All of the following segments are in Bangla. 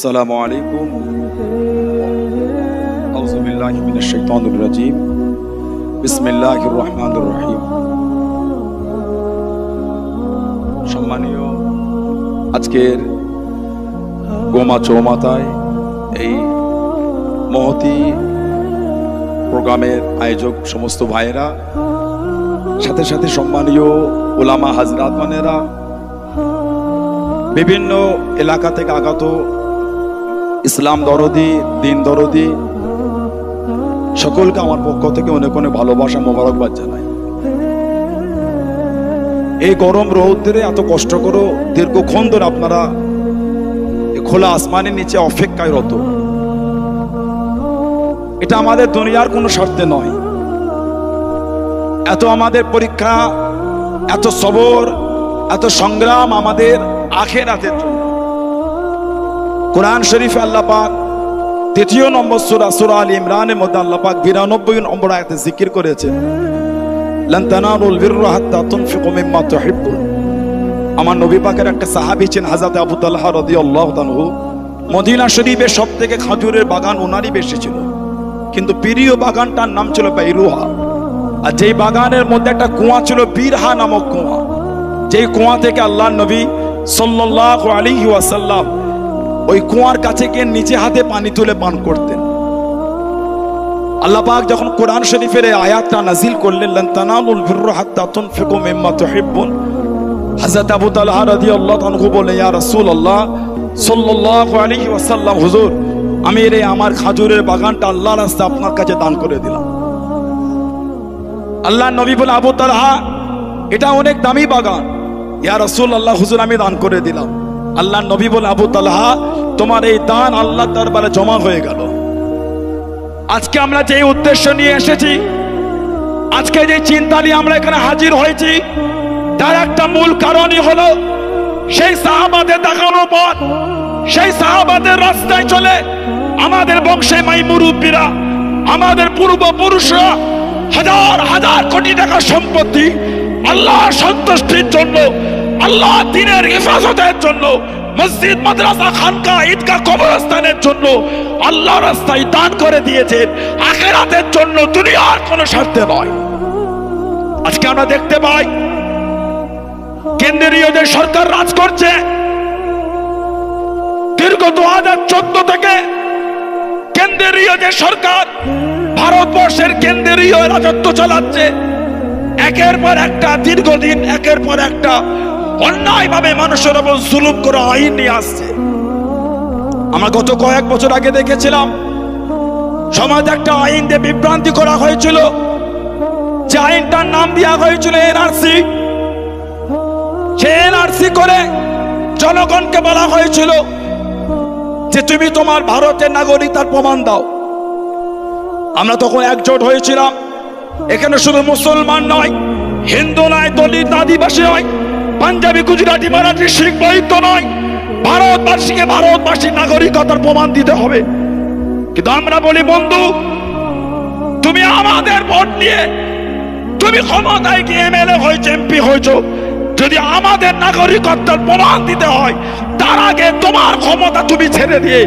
আসসালামু আলাইকুম। আউযু বিল্লাহি মিনাশ শাইতানির রাজীম। বিসমিল্লাহির রহমানির রহিম। সম্মানীয় আজকের গোমা চৌমাথায় এই মহতি প্রোগ্রামের আয়োজক সমস্ত ভাইয়েরা, সাথে সাথে সম্মানীয় ওলামা হাজরাত মানেরা, বিভিন্ন এলাকা থেকে আগত ইসলাম দরদি, দিন দরদি, সকলকে আমার পক্ষ থেকে অনেক অনেক ভালোবাসা, মোবারকবাদ জানাই। এই গরম রৌদ্রে এত কষ্ট করে দীর্ঘক্ষণ ধরে আপনারা খোলা আসমানের নিচে অপেক্ষায় রত। এটা আমাদের দুনিয়ার কোনো স্বার্থে নয়। এত আমাদের পরীক্ষা, এত সবর, এত সংগ্রাম আমাদের আখিরাতের জন্য। কোরআন শরীফে আল্লাহ পাক ৩য় নম্বর সূরা সূরা আল ইমরানের মধ্যে আল্লাহ পাক ৯২ নম্বর আয়াতে জিকির করেছেন, লান তানালুল বিররা হাত্তা তুনফিকু মিম্মা তুহিব্বুন। আমার নবী পাকের একটা সাহাবী ছিলেন হযরত আবু তালহা রাদিয়াল্লাহু তাআলা। মদিনা শরীফে সবথেকে খেজুরের বাগান ওনারই বেশি ছিল, কিন্তু প্রিয় বাগানটার নাম ছিল বাইরুহা। আর যেই বাগানের মধ্যে একটা কুয়া ছিল, বীরহা নামক কুয়া, যেই কুয়া থেকে আল্লাহর নবী সাল্লাল্লাহু আলাইহি ওয়াসাল্লাম ওই কুয়ার কাছে গিয়ে নিচে হাতে পানি তুলে পান করতেন। আল্লাহ পাক যখন কোরআন শরীফের এই আয়াতটা নাজিল করলেন, লান তানালুল বিররা হাত্তা তুনফিকু মিম্মা তুহিব্বুন, হযরত আবু তালহা রাদিয়াল্লাহু আনহু বলে, ইয়া রাসূলুল্লাহ সাল্লাল্লাহু আলাইহি ওয়াসাল্লাম, হুজুর আমি এই আমার খেজুরের বাগানটা আল্লাহর রাস্তায় আপনার কাছে দান করে দিলাম। আল্লাহর নবী বলে, আবু তালহা এটা অনেক দামি বাগান। ইয়া রাসূলুল্লাহ, হুজুর আমি দান করে দিলাম। আল্লাহর নবী বলে, আবু তালহা তোমার এই দান আল্লাহর দরবারে জমা হয়ে গেল। আজকে আমরা যে উদ্দেশ্য নিয়ে এসেছি, আজকে যে চিন্তা নিয়ে আমরা এখানে হাজির হয়েছি, তার একটা মূল কারণই হলো সেই সাহাবাদের দেখানো পথ, সেই সাহাবাদের রাস্তায় চলে আমাদের বংশে মাই মুরব্বীরা, আমাদের পূর্বপুরুষরা হাজার হাজার কোটি টাকা সম্পত্তি আল্লাহর সন্তুষ্টির জন্য, আল্লাহ দ্বীনের হেফাজতের জন্য, মসজিদ, মাদ্রাসা, খানকা, ঈদগাহ, কবরস্থানের জন্য আল্লাহর রাস্তায় দান করে দিয়েছেন, আখিরাতের জন্য, দুনিয়ার কোনো স্বার্থে নয়। আজকে আমরা দেখতে পাই কেন্দ্রীয় যে সরকার রাজ করছে, দীর্ঘ 2014 থেকে কেন্দ্রীয় যে সরকার ভারতবর্ষের কেন্দ্রীয় রাজত্ব চালাচ্ছে, একের পর একটা দীর্ঘদিন একের পর একটা অন্যায় ভাবে মানুষের উপর জুলুম করে আইন নিয়ে আসছে। আমরা গত কয়েক বছর আগে দেখেছিলাম সমাজে একটা আইন দিয়ে বিভ্রান্তি করা হয়েছিল, যে আইনটার নাম দেওয়া হয়েছিল এনআরসি। সে এনআরসি করে জনগণকে বলা হয়েছিল যে তুমি তোমার ভারতের নাগরিকতার প্রমাণ দাও। আমরা তখন একজোট হয়েছিলাম, এখানে শুধু মুসলমান নয়, হিন্দু নয়, দলিত, আদিবাসী নয়, পাঞ্জাবি, গুজরাটি, মারাঠি, শিখ, বৈদ্য নয়, ভারতবাসীকে ভারতবাসীর নাগরিকতার প্রমাণ দিতে হবে। কিন্তু আমরা বলি, বন্ধু তুমি আমাদের ভোট নিয়ে তুমি ক্ষমতায় গিয়ে এমএলএ হয়েছে, এমপি হয়েছো, যদি আমাদের নাগরিকত্বের প্রমাণ দিতে হয় তার আগে তোমার ক্ষমতা তুমি ছেড়ে দিয়ে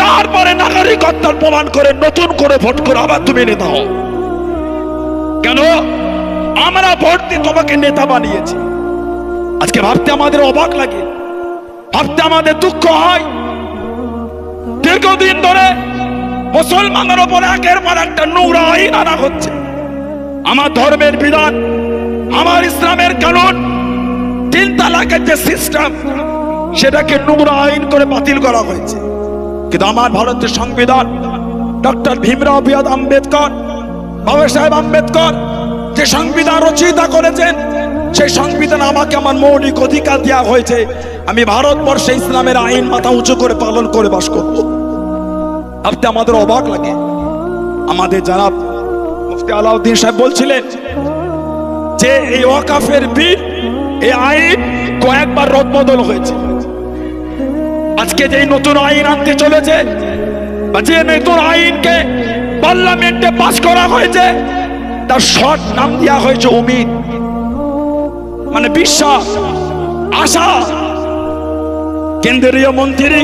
তারপরে নাগরিকত্বের প্রমাণ করে নতুন করে ভোট করে আবার তুমি নেতা হও। কেন? আমরা ভোট দিয়ে তোমাকে নেতা বানিয়েছি। আজকে ভাবতে আমাদের অবাক লাগে, ভাবতে আমাদের দুঃখ হয়। দীর্ঘদিন ধরে মুসলমানদের উপর একের পর একটা নোংরা আইন আনা হচ্ছে। আমার ধর্মের বিধান, আমার ইসলামের কানুন, 3 তালাকের যে সিস্টেম, সেটাকে নোংরা আইন করে বাতিল করা হয়েছে। কিন্তু আমার ভারতের সংবিধান, ডক্টর ভীমরাও আম্বেদকর, বাবা সাহেব আম্বেদকর যে সংবিধান রচয়িতা করেছেন, সেই সংবিধান আমাকে আমার মৌলিক অধিকার দেওয়া হয়েছে, আমি ভারতবর্ষে ইসলামের আইন মাথা উঁচু করে পালন করে বাস করব। ভাবতে আমাদের অবাক লাগে। আমাদের জনাব মুফতি আলাউদ্দিন সাহেব বলছিলেন যে এই ওয়াকাফের বিল, এই আইন কয়েকবার রদবদল হয়েছে। আজকে যে নতুন আইন আনতে চলেছে, বা যে নতুন আইনকে পার্লামেন্টে পাস করা হয়েছে, তার শর্ট নাম দেওয়া হয়েছে উমিদ, মানে বিশ্বাস, আশা। কেন্দ্রীয় মন্ত্রী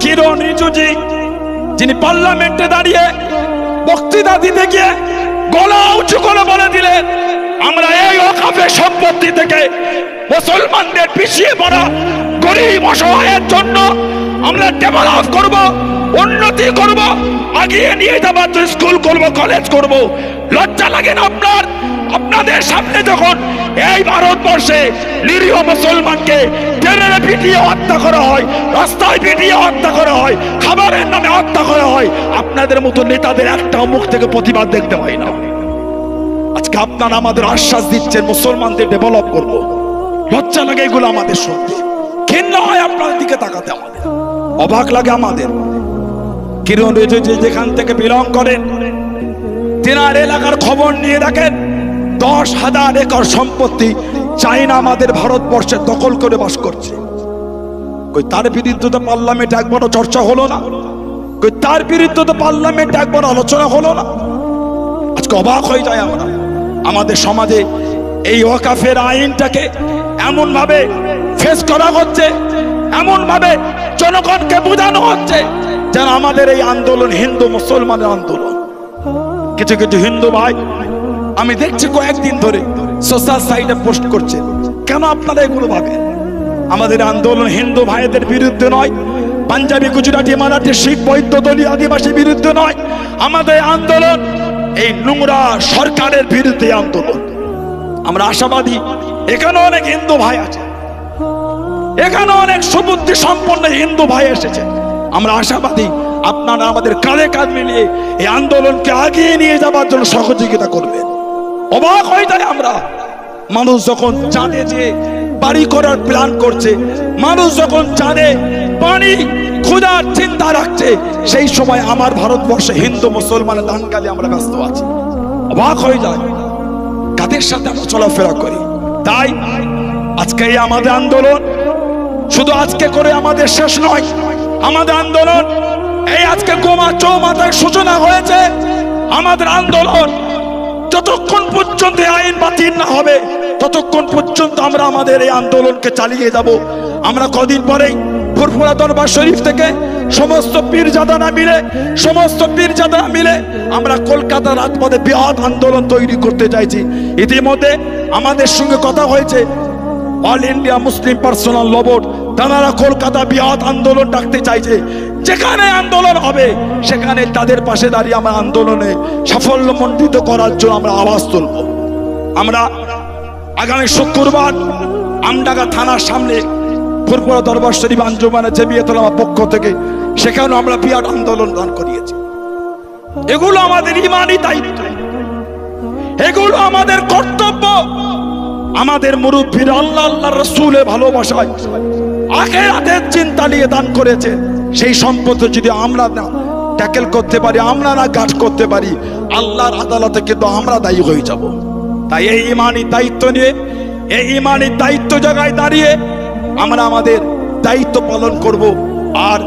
কিরণ রিজিজু যিনি পার্লামেন্টে দাঁড়িয়ে বক্তৃতা দিতে গিয়ে গলা উঁচু করে বলে দিলেন, আমরা এই ওয়াকফের সম্পত্তি থেকে মুসলমানদের পিছিয়ে পড়া গরিব অসহায়ের জন্য আমরা ডেভেলপ করব, উন্নতি করব, আগিয়ে নিয়ে যাবার জন্য স্কুল করব, কলেজ করব। লজ্জা লাগে না আপনার? আপনাদের সামনে যখন এই ভারতবর্ষে নিরীহ মুসলমানকে ট্রেনে পিটিয়ে হত্যা করা হয়, রাস্তায় পিটিয়ে হত্যা করা হয়, খাবারের নামে হত্যা করা হয়, আপনাদের মতো নেতাদের একটা মুখ থেকে প্রতিবাদ দেখতে পাই না। আজকে আপনারা আমাদের আশ্বাস দিচ্ছেন মুসলমানদের ডেভেলপ করব। লজ্জা লাগে এগুলো আমাদের সত্যি, ঘৃণা হয় আপনার দিকে তাকাতে, আমাদের অবাক লাগে। আমাদের কিরণ রিজিজু যেখান থেকে বিলং করেন, তেনার এলাকার খবর নিয়ে দেখেন 10,000 একর সম্পত্তি চাইনা আমাদের ভারতবর্ষে দখল করে বাস করছে। কই তার বিরুদ্ধে তো পার্লামেন্টে একবারও চর্চা হলো না, কই তার বিরুদ্ধে তো পার্লামেন্টে একবার আলোচনা হলো না। আজকে অবাক হয়ে যায় আমরা, আমাদের সমাজে এই ওয়াকফের আইনটাকে এমন ভাবে ফেস করা হচ্ছে, এমন ভাবে জনগণকে বোঝানো হচ্ছে যেন আমাদের এই আন্দোলন হিন্দু মুসলমানের আন্দোলন। কিছু কিছু হিন্দু ভাই আমি দেখছি কয়েকদিন ধরে সোশ্যাল সাইটে পোস্ট করছে, কেন আপনারা এগুলো ভাবেন? আমাদের আন্দোলন হিন্দু ভাইদের বিরুদ্ধে নয়, পাঞ্জাবি, গুজরাটি, মারাঠি, শিখ, বৌদ্ধ, দলীয়, আদিবাসী বিরুদ্ধে নয়। আমাদের আন্দোলন এই নোংরা সরকারের বিরুদ্ধে আন্দোলন। আমরা আশাবাদী এখানে অনেক হিন্দু ভাই আছে, এখানে অনেক সুবুদ্ধি সম্পন্ন হিন্দু ভাই এসেছে। আমরা আশাবাদী আপনারা আমাদের কাঁধে কাঁধ মিলিয়ে এই আন্দোলনকে আগিয়ে নিয়ে যাবার জন্য সহযোগিতা করবেন। অবাক হয়ে যায় আমরা, মানুষ যখন চাঁদে যে বাড়ি করার প্ল্যান করছে, মানুষ যখন চাঁদে পানি খোঁজার চিন্তা রাখছে, সেই সময় আমার ভারতবর্ষে হিন্দু মুসলমানের দাঙ্গালে আমরা ব্যস্ত আছি। অবাক হয়ে যায় কাদের সাথে আমরা চলাফেরা করি। তাই আজকে এই আমাদের আন্দোলন শুধু আজকে করে আমাদের শেষ নয়। আমাদের আন্দোলন এই আজকে গোমা চৌমাথায় সূচনা হয়েছে। আমাদের আন্দোলন যতক্ষণ পর্যন্ত আইন বাতিল না হবে ততক্ষণ পর্যন্ত আমরা আমাদের এই আন্দোলনকে চালিয়ে যাব। আমরা কদিন পরেই ফুরফুরা দরবার শরীফ থেকে সমস্ত পীরজাদারা মিলে আমরা কলকাতার রাজপথে বৃহৎ আন্দোলন তৈরি করতে চাইছি। ইতিমধ্যে আমাদের সঙ্গে কথা হয়েছে অল ইন্ডিয়া মুসলিম পার্সোনাল ল বোর্ড, তারা কলকাতা বৃহৎ আন্দোলন ডাকতে চাইছে। যেখানে আন্দোলন হবে সেখানে তাদের পাশে দাঁড়িয়ে আমরা আন্দোলনে সাফল্যমণ্ডিত করার জন্য আমরা আওয়াজ তুলব। আমরা আগামী শুক্রবার আমডাঙ্গা থানার সামনে ফুরফুরা দরবার শরীফ আঞ্জুমানে জামিয়াতুল উলামার পক্ষ থেকে সেখানে আমরা বিরাট আন্দোলন দান করিয়েছি। এগুলো আমাদের ঈমানি দায়িত্ব, এগুলো আমাদের কর্তব্য। আমাদের মুরব্বীরা আল্লাহ আল্লাহর রাসূলের ভালোবাসায় আখিরাতের চিন্তা নিয়ে দান করেছে। সেই সম্পদ যদি আমরা না ট্যাকেল করতে পারি, আমরা না গাছ করতে পারি, আল্লাহর আদালতে কিন্তু আমরা দায়ী হয়ে যাব। তাই এই ঈমানি দায়িত্ব নিয়ে, এই ঈমানি দায়িত্ব জায়গায় দাঁড়িয়ে আমরা আমাদের দায়িত্ব পালন করব। আর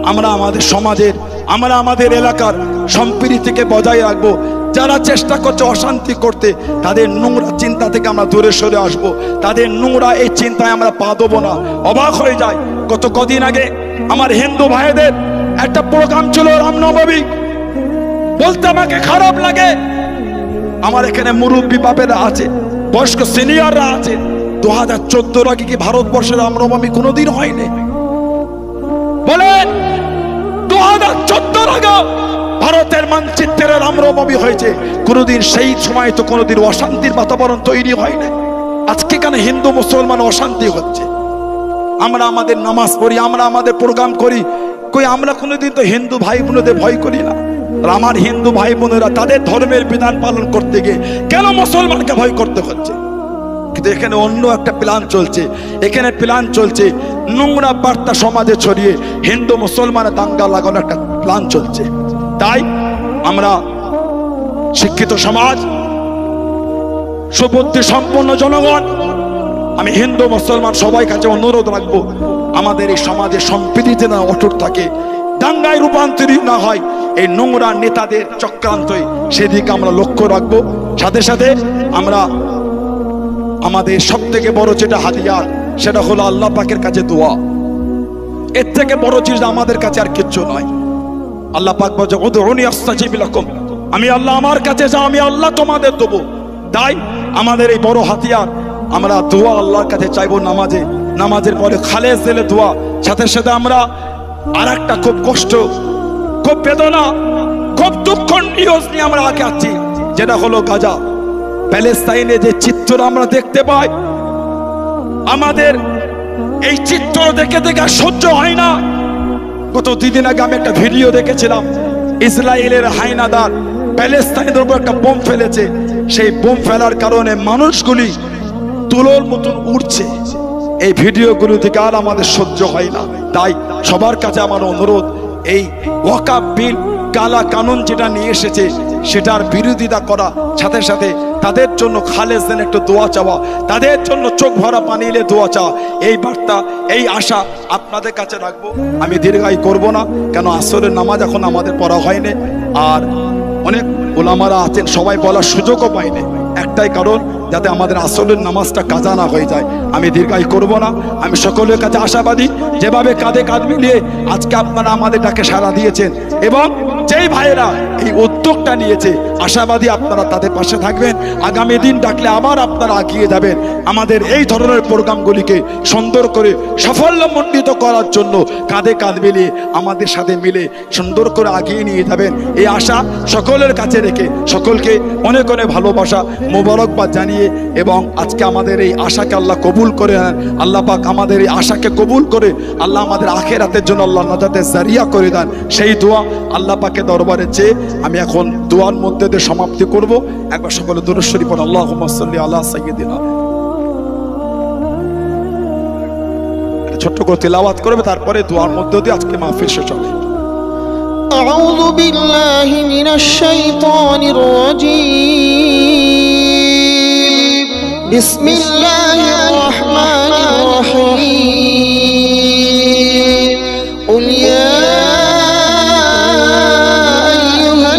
আমরা আমাদের সমাজের, আমরা আমাদের এলাকার সম্প্রীতিকে বজায় রাখবো। যারা চেষ্টা করছে অশান্তি করতে, তাদের নোংরা চিন্তা থেকে আমরা দূরে সরে আসব। তাদের নোংরা এই চিন্তায় আমরা পা দেবো না। অবাক হয়ে যায়, গত কদিন আগে আমার হিন্দু ভাইদের একটা প্রোগ্রাম ছিল রামনবমী, বলতে আমাকে খারাপ লাগে। আমার এখানে মুরব্বী বাপেরা আছে, বয়স্ক সিনিয়ররা আছে। 2014 আগে কি ভারতবর্ষের রামনবমী কোনোদিন হয়নি? বলেন 2014 আগে ভারতের মানচিত্রে রামনবমী হয়েছে, কোনোদিন সেই সময় তো কোনোদিন অশান্তির বাতাবরণ তৈরি হয় না। আজকে কেন হিন্দু মুসলমান অশান্তি হচ্ছে? আমরা আমাদের নামাজ পড়ি, আমরা আমাদের প্রোগ্রাম করি, কই আমরা কোনোদিন তো হিন্দু ভাই বোনদের ভয় করি না। আর আমার হিন্দু ভাই বোনেরা তাদের ধর্মের বিধান পালন করতে গিয়ে কেন মুসলমানকে ভয় করতে হচ্ছে? কিন্তু এখানে অন্য একটা প্ল্যান চলছে। এখানে প্ল্যান চলছে নোংরা বার্তা সমাজে ছড়িয়ে হিন্দু মুসলমানের দাঙ্গা লাগানো একটা প্ল্যান চলছে। তাই আমরা শিক্ষিত সমাজ, সুবুদ্ধি সম্পন্ন জনগণ, আমি হিন্দু মুসলমান সবাই কাছে অনুরোধ রাখবো, আমাদের এই সমাজে সম্প্রীতি না অটুট থাকে, দাঙ্গায় রূপান্তরিত না হয় এই নোংরা নেতাদের চক্রান্তই, সেদিকে আমরা লক্ষ্য রাখবো। সাথে সাথে আমরা আমাদের সব থেকে বড় যেটা হাতিয়ার, সেটা হলো আল্লাহ পাকের কাছে দোয়া। এর থেকে বড় জিনিস আমাদের কাছে আর কিচ্ছু নয়। আল্লাহ পাক বলে উদউনি আস্তাজিব লাকুম, আমি আল্লাহ আমার কাছে যাও, আমি আল্লাহ তোমাদের দেবো। তাই আমাদের এই বড় হাতিয়ার, আমরা দোয়া আল্লাহর কাছে চাইবো নামাজে, নামাজের পরে খালেস দিলে দোয়া, সাথে সাথে আমরা আর একটা খুব কষ্ট, খুব বেদনা, খুব দুঃখ নিউজ নিয়ে আমরা আগে আছি, যেটা হলো গাজা প্যালেস্তাইনে যে চিত্র আমরা দেখতে পাই, আমাদের এই চিত্র দেখে দেখে সহ্য হয় না। গত 2 দিন আগে আমি একটা ভিডিও দেখেছিলাম, ইসরায়েলের হায়নাদার প্যালেস্তাইনের উপর একটা বোম ফেলেছে, সেই বোম ফেলার কারণে মানুষগুলি তুলোর মতন উড়ছে। এই ভিডিওগুলো থেকে আর আমাদের সহ্য হয় না। তাই সবার কাছে আমার অনুরোধ, এই ওয়াকাফ বিল কালা কানুন যেটা নিয়ে এসেছে সেটার বিরোধিতা করা, সাথে সাথে তাদের জন্য খালেস দেন একটু দোয়া চাওয়া, তাদের জন্য চোখ ভরা পানি এলে দোয়া চাওয়া, এই বার্তা, এই আশা আপনাদের কাছে রাখবো। আমি দীর্ঘায়ু করব না, কেন আসরের নামাজ এখন আমাদের পড়া হয়নি, আর অনেক ওলামারা আছেন, সবাই বলার সুযোগও পায়নি। একটাই কারণ, যাতে আমাদের আসরের নামাজটা কাজা না হয়ে যায়। আমি দীর্ঘায়ু করব না, আমি সকলের কাছে আশাবাদী, যেভাবে কাঁধে কাঁধ মিলিয়ে আজকে আপনারা আমাদের ডাকে সাড়া দিয়েছেন, এবং যেই ভাইয়েরা এই উদ্যোগটা নিয়েছে, আশাবাদী আপনারা তাদের পাশে থাকবেন। আগামী দিন ডাকলে আবার আপনারা এগিয়ে যাবেন। আমাদের এই ধরনের প্রোগ্রামগুলিকে সুন্দর করে সাফল্যমণ্ডিত করার জন্য কাঁধে কাঁধ মিলিয়ে আমাদের সাথে মিলে সুন্দর করে এগিয়ে নিয়ে যাবেন, এই আশা সকলের কাছে রেখে সকলকে অনেক অনেক ভালোবাসা, মোবারকবাদ জানিয়ে, এবং আজকে আমাদের এই আশাকে আল্লাহ কবুল করে নেন। আল্লাহ পাক আমাদের এই আশাকে কবুল করে আল্লাহ আমাদের আখিরাতের জন্য আল্লাহ নাজাতের জারিয়া করে দেন, সেই দোয়া আল্লাহ পাকের দরবারে চেয়ে আমি এখন দোয়ার মধ্যে দিয়ে সমাপ্তি করব। একবার সকলে দুরূদ শরীফ পড়ুন, আল্লাহুম্মা সাল্লি আলা সাইয়্যিদিনা। ছোট্ট করে তিলাওয়াত করবে, তারপরে দোয়ার মধ্যে দিয়ে আজকে মাহফিল শেষ হবে। أعوذ بالله من الشيطان الرجيم بسم الله الرحمن الرحيم قل يا أيها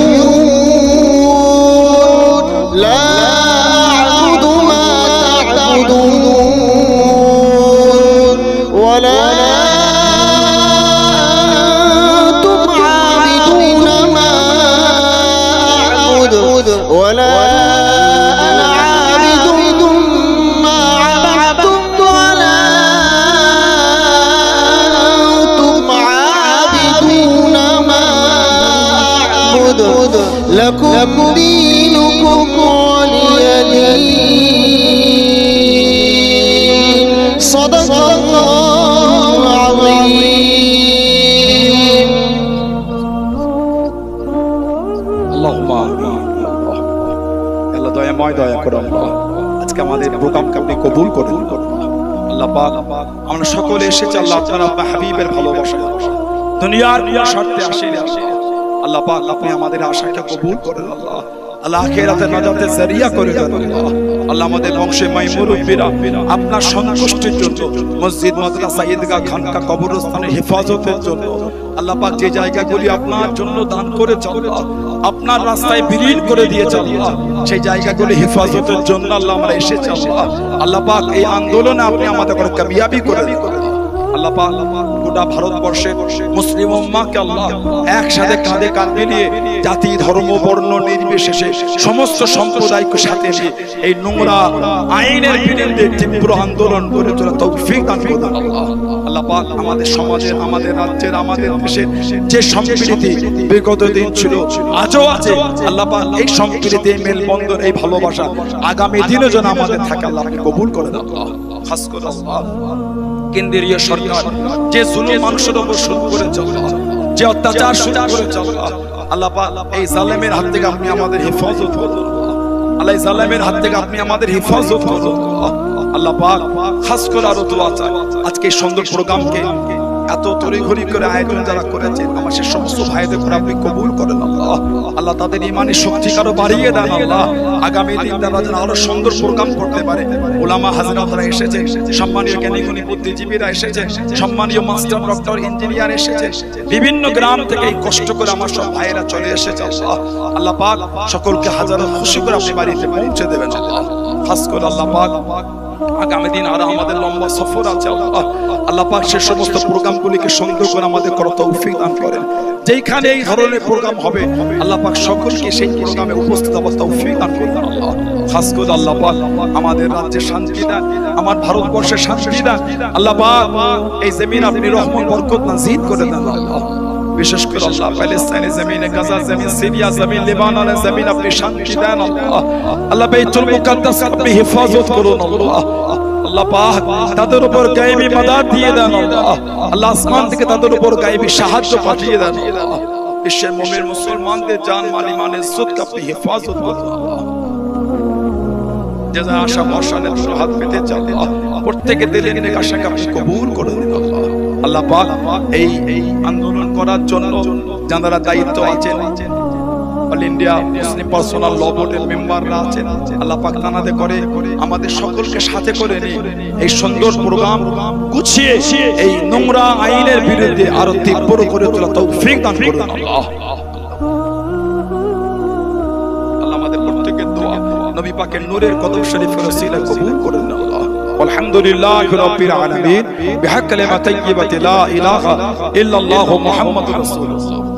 الكافرون لا أعبد ما تعبدون ولا ولا أنا عابد ما عبدتم ولا أنتم عابدون ما أعبد لكم دينكم ولي دين صدق الله العظيم اللهم দয়াময় দয়া করো আল্লাহ, আজকে আমাদের প্রোগ্রামকে আপনি কবুল করুন আল্লাহ পাক। আমরা সকলে এসেছি আল্লাহ আপনার হাবিবের ভালোবাসায়, দুনিয়ার স্বার্থে আসেনি আল্লাহ পাক। আপনি আমাদের আশাকে কবুল করেন আল্লাহ, আল্লাহ আখিরাতে নাজাতের জারিয়া করে দেন আল্লাহ। আল্লাহ আমাদের বংশে মাই মুরব্বিরা আপনার সন্তুষ্টির জন্য, মসজিদ, মাদ্রাসা, ঈদগাহ, খানকা, কবরস্থানের হেফাজতের জন্য আল্লাহ পাক যে জায়গাগুলি আপনার জন্য দান করেছে আল্লাহ, আপনার রাস্তায় বিলীন করে দিয়েছে আল্লাহ, সেই জায়গাগুলি হেফাজতের জন্য আল্লাহ আমরা এসেছি আল্লাহ। আল্লাহ পাক এই আন্দোলনে আপনি আমাদের কামিয়াবি করে দিন আল্লাহ পাক। গোটা ভারতবর্ষের মুসলিম উম্মাহকে আল্লাহ একসাথে কাঁধে কাঁধ মিলিয়ে, জাতি, ধর্ম, বর্ণ নির্বিশেষে সমস্ত সম্প্রদায়কে সাথে নিয়ে এই নোংরা আইনের বিরুদ্ধে তীব্র আন্দোলন করে তোলা তৌফিক দান করুন আল্লাহ। আল্লাহ পাক আমাদের সমাজের, আমাদের রাজ্যের, আমাদের দেশের যে সম্প্রীতি বিগত দিন ছিল, আজও আছে আল্লাহ পাক, এই সম্প্রীতি, মেলবন্ধন, এই ভালোবাসা আগামী দিনও যেন আমাদের থাকে আল্লাহ কবুল করে দেন আল্লাহ। খাস করে আল্লাহ কেন্দ্রীয় সরকার যে জুলুম মানুষের উপর শুরু করেছে, যে অত্যাচার শুরু করেছে আল্লাহ পাক, এই জালেমের হাত থেকে আপনি আমাদের হেফাজত করুন আল্লাহ, এই জালেমের হাত থেকে আপনি আমাদের হেফাজত করুন আল্লাহ পাক। খাস করে আরো দোয়া চাই, আজকে এই সুন্দর প্রোগ্রামকে এত তড়িঘড়ি করে আয়োজন যারা করেছেন, আমার সে সমস্ত ভাইদের উপর আপনি কবুল করেন আল্লাহ। আল্লাহ তাদের ইমানি শক্তি আরো বাড়িয়ে দেন আল্লাহ, আগামী দিন তারা যেন আরো সুন্দর প্রোগ্রাম করতে পারে। ওলামা হাজরাতরা এসেছে, সম্মানীয় জ্ঞানীগুণী বুদ্ধিজীবীরা এসেছে, সম্মানীয় মাস্টার, ডক্টর, ইঞ্জিনিয়ার এসেছে, বিভিন্ন গ্রাম থেকে এই কষ্ট করে আমার সব ভাইয়েরা চলে এসেছে আল্লাহ। আল্লাহ পাক সকলকে হাজারো খুশি করে আপনি বাড়িতে পৌঁছে দেবেন আল্লাহ। খাস করে আল্লাহ পাক আগামী দিন আর আমাদের লম্বা সফর আছে আল্লাহ। আল্লাহ পাক সে সমস্ত প্রোগ্রামগুলিকে সুন্দর করে আমাদের করার তৌফিক দান করেন। যেইখানে এই ধরনের প্রোগ্রাম হবে আল্লাহ পাক সকলকে সেই প্রোগ্রামে উপস্থিত হওয়ার তৌফিক দান করেন আল্লাহ। খাস করে আল্লাহ পাক আমাদের রাজ্যে শান্তি দেন, আমার ভারতবর্ষে শান্তি দেন আল্লাহ পাক। এই জমিন আপনি রহমত বরকত নাযিল করে দেন আল্লাহ। বিশেষ করে আল্লাহ প্যালেস্টাইনের জমিনে, গাজা জমিন, সিরিয়া জমিন, লেবাননের জমিন আপনি শান্তি দেন আল্লাহ। আল্লাহ বাইতুল মুকাদ্দাস আপনি হেফাজত করুন আল্লাহ। আল্লাহ পাক তাদের উপর গায়েবী মাদাদ দিয়ে দেন আল্লাহ। আল্লাহ আসমান থেকে তাদের উপর গায়েবী সাহায্য পাঠিয়ে দেন আল্লাহ। বিশ্বের মুমিন মুসলমানদের জান মাল ইমান ইজ্জত আপনি হেফাজত করুন আল্লাহ। যারা আশা ভরসা নিয়ে হাত পেতে চান আল্লাহ, প্রত্যেকের দিলের নেক আশাকে আপনি কবুল করে দিন আল্লাহ। আল্লাহ পাক এই আন্দোলন করার জন্য যারা দায়িত্ব আছেন, অল ইন্ডিয়া মুসলিম পার্সোনাল ল বোর্ডের মেম্বাররা আছেন, আল্লাহ পাক তানাদের করে আমাদের সকলকে সাথে করে নিয়ে এই সুন্দর প্রোগ্রাম গুছিয়ে এই নোংরা আইনের বিরুদ্ধে আরো তীব্র করে তোলা তৌফিক দান করুন আল্লাহ। আল্লাহ আমাদের প্রত্যেকের দোয়া নবী পাকের নূরের কদম শরীফের ওসিলায় কবুল করুন আল্লাহ। আলহামদুলিল্লাহি রাব্বিল আলামিন বিহাক কালিমাত তাইয়্যিবাতি লা ইলাহা ইল্লাল্লাহু মুহাম্মাদুর রাসূলুল্লাহ।